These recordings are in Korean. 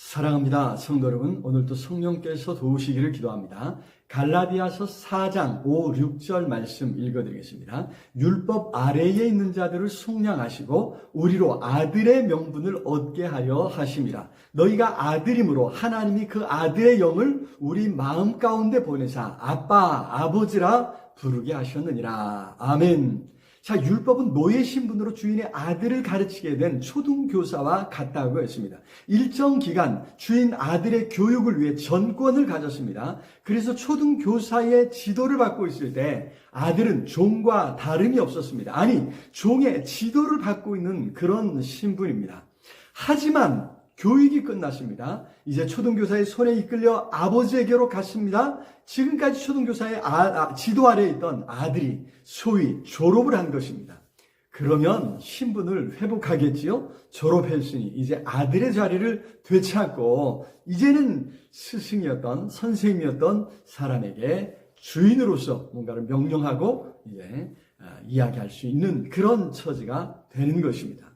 사랑합니다. 성도 여러분, 오늘도 성령께서 도우시기를 기도합니다. 갈라디아서 4장 5, 6절 말씀 읽어드리겠습니다. 율법 아래에 있는 자들을 속량하시고 우리로 아들의 명분을 얻게 하려 하심이라. 너희가 아들이므로 하나님이 그 아들의 영을 우리 마음 가운데 보내사 아빠, 아버지라 부르게 하셨느니라. 아멘. 자, 율법은 노예 신분으로 주인의 아들을 가르치게 된 초등교사와 같다고 했습니다. 일정 기간 주인 아들의 교육을 위해 전권을 가졌습니다. 그래서 초등교사의 지도를 받고 있을 때 아들은 종과 다름이 없었습니다. 아니, 종의 지도를 받고 있는 그런 신분입니다. 하지만 교육이 끝났습니다. 이제 초등교사의 손에 이끌려 아버지에게로 갔습니다. 지금까지 초등교사의 지도 아래에 있던 아들이 소위 졸업을 한 것입니다. 그러면 신분을 회복하겠지요? 졸업했으니 이제 아들의 자리를 되찾고 이제는 스승이었던 선생님이었던 사람에게 주인으로서 뭔가를 명령하고 이제 이야기할 수 있는 그런 처지가 되는 것입니다.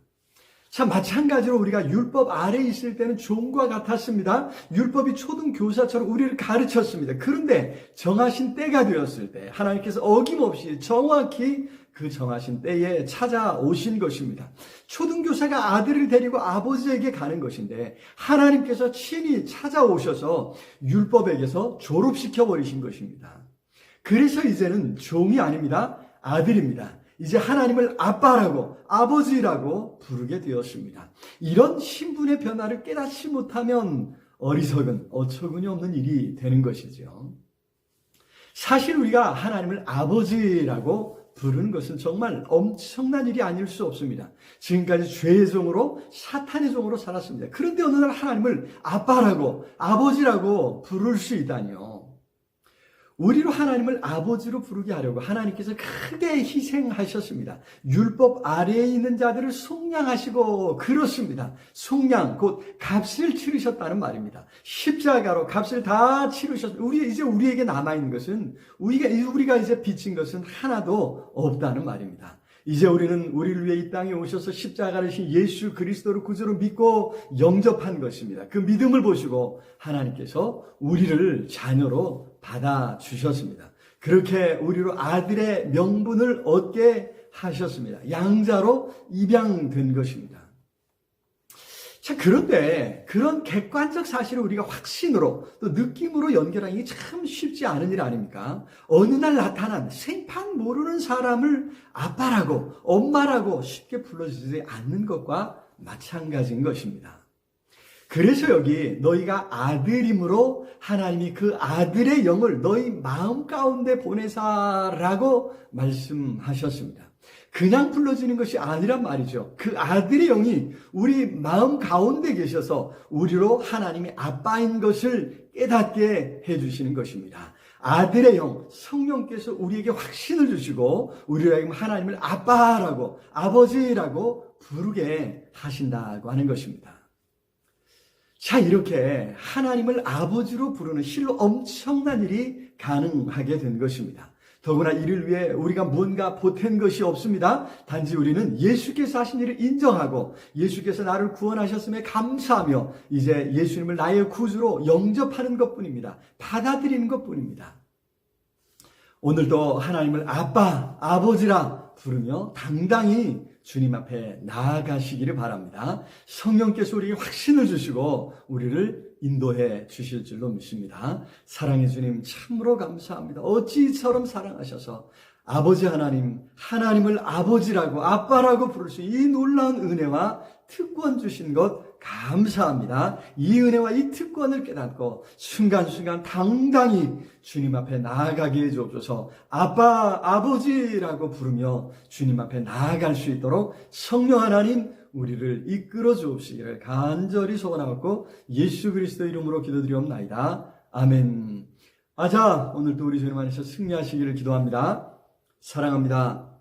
참 마찬가지로 우리가 율법 아래에 있을 때는 종과 같았습니다. 율법이 초등교사처럼 우리를 가르쳤습니다. 그런데 정하신 때가 되었을 때 하나님께서 어김없이 정확히 그 정하신 때에 찾아오신 것입니다. 초등교사가 아들을 데리고 아버지에게 가는 것인데 하나님께서 친히 찾아오셔서 율법에게서 졸업시켜버리신 것입니다. 그래서 이제는 종이 아닙니다. 아들입니다. 이제 하나님을 아빠라고 아버지라고 부르게 되었습니다. 이런 신분의 변화를 깨닫지 못하면 어리석은 어처구니 없는 일이 되는 것이죠. 사실 우리가 하나님을 아버지라고 부르는 것은 정말 엄청난 일이 아닐 수 없습니다. 지금까지 죄의 종으로 사탄의 종으로 살았습니다. 그런데 어느 날 하나님을 아빠라고 아버지라고 부를 수 있다니요. 우리로 하나님을 아버지로 부르게 하려고 하나님께서 크게 희생하셨습니다. 율법 아래에 있는 자들을 속량하시고 그렇습니다. 속량 곧 값을 치르셨다는 말입니다. 십자가로 값을 다 치르셨습니다. 이제 우리에게 남아있는 것은 우리가 이제 빚진 것은 하나도 없다는 말입니다. 이제 우리는 우리를 위해 이 땅에 오셔서 십자가를 신 예수 그리스도를 구주로 믿고 영접한 것입니다. 그 믿음을 보시고 하나님께서 우리를 자녀로 받아주셨습니다. 그렇게 우리로 아들의 명분을 얻게 하셨습니다. 양자로 입양된 것입니다. 자, 그런데 그런 객관적 사실을 우리가 확신으로 또 느낌으로 연결하기 참 쉽지 않은 일 아닙니까? 어느 날 나타난 생판 모르는 사람을 아빠라고 엄마라고 쉽게 불러주지 않는 것과 마찬가지인 것입니다. 그래서 여기 너희가 아들이므로 하나님이 그 아들의 영을 너희 마음 가운데 보내사라고 말씀하셨습니다. 그냥 불러주는 것이 아니란 말이죠. 그 아들의 영이 우리 마음 가운데 계셔서 우리로 하나님이 아빠인 것을 깨닫게 해주시는 것입니다. 아들의 영, 성령께서 우리에게 확신을 주시고 우리에게 하나님을 아빠라고 아버지라고 부르게 하신다고 하는 것입니다. 자, 이렇게 하나님을 아버지로 부르는 실로 엄청난 일이 가능하게 된 것입니다. 더구나 이를 위해 우리가 뭔가 보탠 것이 없습니다. 단지 우리는 예수께서 하신 일을 인정하고 예수께서 나를 구원하셨음에 감사하며 이제 예수님을 나의 구주로 영접하는 것뿐입니다. 받아들이는 것뿐입니다. 오늘도 하나님을 아빠, 아버지라 부르며 당당히 주님 앞에 나아가시기를 바랍니다. 성령께서 우리에게 확신을 주시고 우리를 인도해 주실 줄로 믿습니다. 사랑의 주님 참으로 감사합니다. 어찌 이처럼 사랑하셔서 아버지 하나님을 아버지라고 아빠라고 부를 수 있는 이 놀라운 은혜와 특권 주신 것 감사합니다. 이 은혜와 이 특권을 깨닫고 순간순간 당당히 주님 앞에 나아가게 해주옵소서. 아빠, 아버지라고 부르며 주님 앞에 나아갈 수 있도록 성령 하나님 우리를 이끌어 주옵시기를 간절히 소원하고 예수 그리스도 이름으로 기도드리옵나이다. 아멘. 자, 오늘도 우리 주님 안에서 승리하시기를 기도합니다. 사랑합니다.